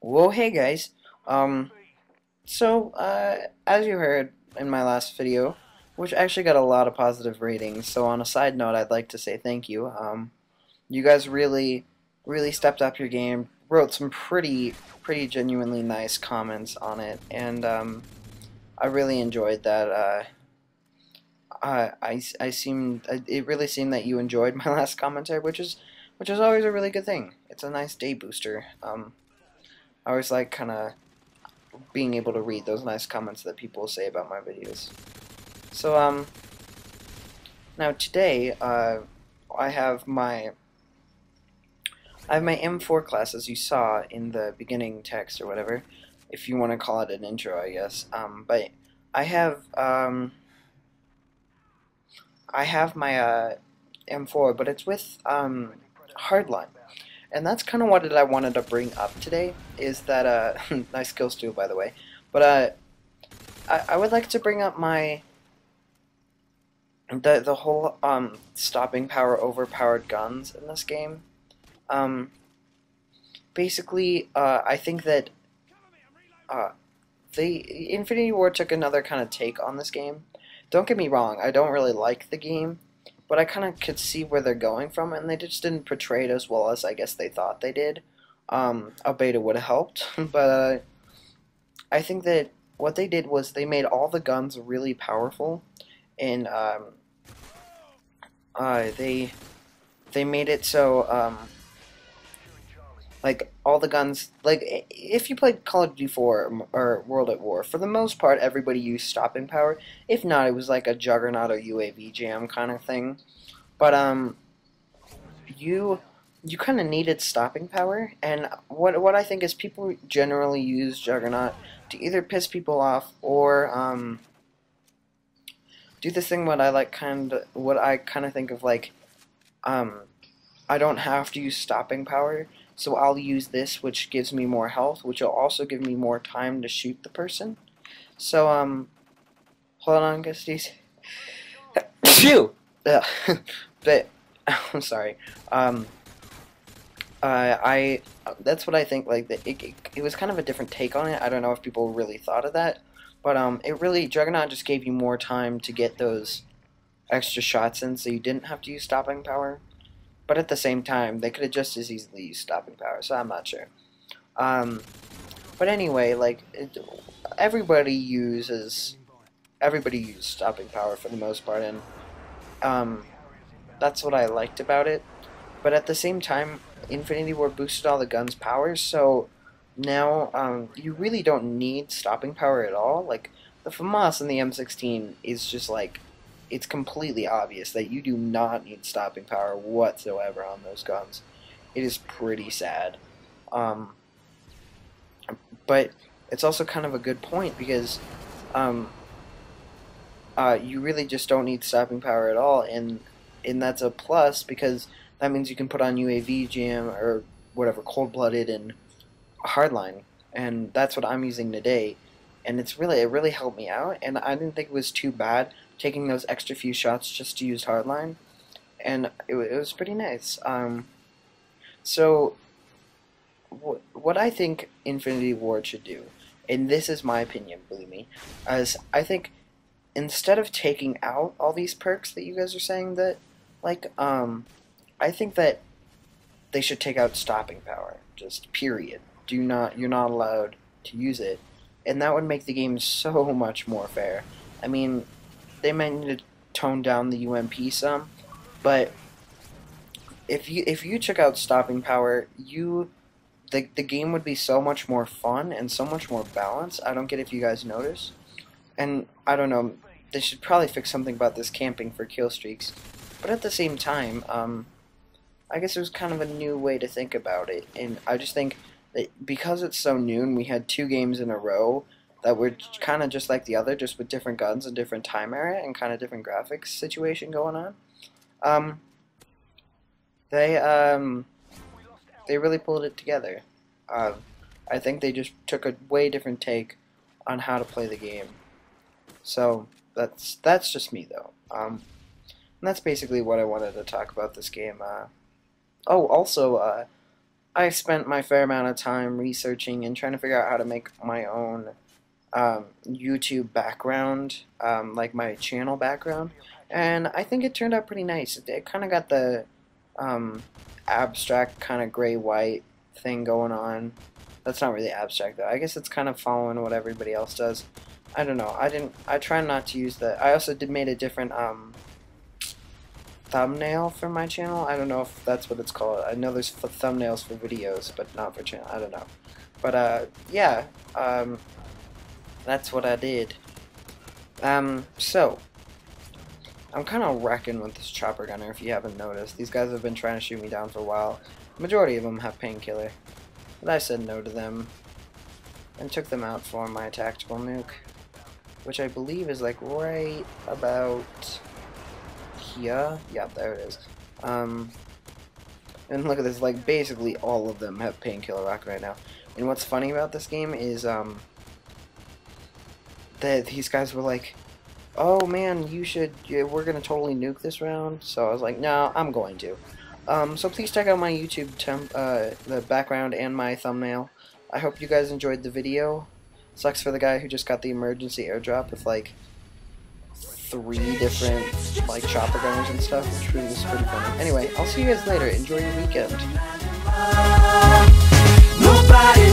Well, hey guys. Um, as you heard in my last video, which actually got a lot of positive ratings, so on a side note, I'd like to say thank you. You guys really stepped up your game, wrote some pretty genuinely nice comments on it, and I really enjoyed that. It really seemed that you enjoyed my last commentary, which is always a really good thing. It's a nice day booster. I always like kind of being able to read those nice comments that people say about my videos. So now today I have my M4 class, as you saw in the beginning text or whatever, if you want to call it an intro, I guess. But I have my M4, but it's with Hardline. And that's kind of what I wanted to bring up today, is that, nice kills too, by the way, but I would like to bring up the whole stopping power overpowered guns in this game. Um, Basically, I think that Infinity Ward took another kind of take on this game. Don't get me wrong, I don't really like the game, but I kind of could see where they're going from, and they just didn't portray it as well as I guess they thought they did. A beta would have helped, but I think that what they did was they made all the guns really powerful, and they made it so like all the guns, like if you played Call of Duty 4 or World at War, for the most part everybody used stopping power. If not, it was like a Juggernaut or UAV jam kind of thing. But you you kind of needed stopping power, and what I think is people generally use Juggernaut to either piss people off or do this thing what I kind of think of like um, I don't have to use stopping power, so I'll use this, which gives me more health, which will also give me more time to shoot the person. So hold on, guys, phew. Ugh. But I'm sorry. I That's what I think. Like it was kind of a different take on it. I don't know if people really thought of that, but it really Juggernaut just gave you more time to get those extra shots in, so you didn't have to use stopping power. But at the same time, they could have just as easily used stopping power, so I'm not sure. Um, but anyway, like everybody used stopping power for the most part, and um, that's what I liked about it. But at the same time, Infinity Ward boosted all the guns' powers, so now you really don't need stopping power at all. Like the FAMAS and the M16 is just like it's completely obvious that you do not need stopping power whatsoever on those guns. It is pretty sad. Um, but it's also kind of a good point because um, you really just don't need stopping power at all, and that's a plus because that means you can put on UAV Jam or whatever cold-blooded and hardline, and that's what I'm using today. And it really helped me out, and I didn't think it was too bad taking those extra few shots just to use hardline, and it was pretty nice. So what I think Infinity Ward should do, and this is my opinion, believe me, is I think instead of taking out all these perks that you guys are saying that, like, I think that they should take out stopping power, just period. You're not allowed to use it, and that would make the game so much more fair. I mean, they might need to tone down the UMP some, but if you took out stopping power, the game would be so much more fun and so much more balanced. I don't get if you guys notice, and I don't know. They should probably fix something about this camping for kill streaks, but at the same time, I guess it was kind of a new way to think about it, and I just think that because it's so new and we had 2 games in a row that were kind of just like the other, just with different guns and different time era and kind of different graphics situation going on, um, they they really pulled it together. Uh, I think they just took a way different take on how to play the game. So that's just me though. And that's basically what I wanted to talk about this game. Oh, also, I spent my fair amount of time researching and trying to figure out how to make my own YouTube background, like my channel background, and I think it turned out pretty nice. It kind of got the abstract kind of gray-white thing going on. That's not really abstract though. I guess it's kind of following what everybody else does. I don't know. I try not to use the. I also made a different thumbnail for my channel. I don't know if that's what it's called. I know there's thumbnails for videos, but not for channel. I don't know. But yeah. That's what I did. So I'm kind of wrecking with this chopper gunner. If you haven't noticed, these guys have been trying to shoot me down for a while. The majority of them have painkiller, but I said no to them and took them out for my tactical nuke, which I believe is like right about here. Yeah, there it is. And look at this, like basically all of them have painkiller rocket right now. And what's funny about this game is that these guys were like, oh man, you should, we're gonna totally nuke this round. So I was like, no, I'm going to. So please check out my YouTube the background and my thumbnail. I hope you guys enjoyed the video. Sucks for the guy who just got the emergency airdrop with like 3 different like chopper gunners and stuff, which was pretty funny. Anyway, I'll see you guys later. Enjoy your weekend. Nobody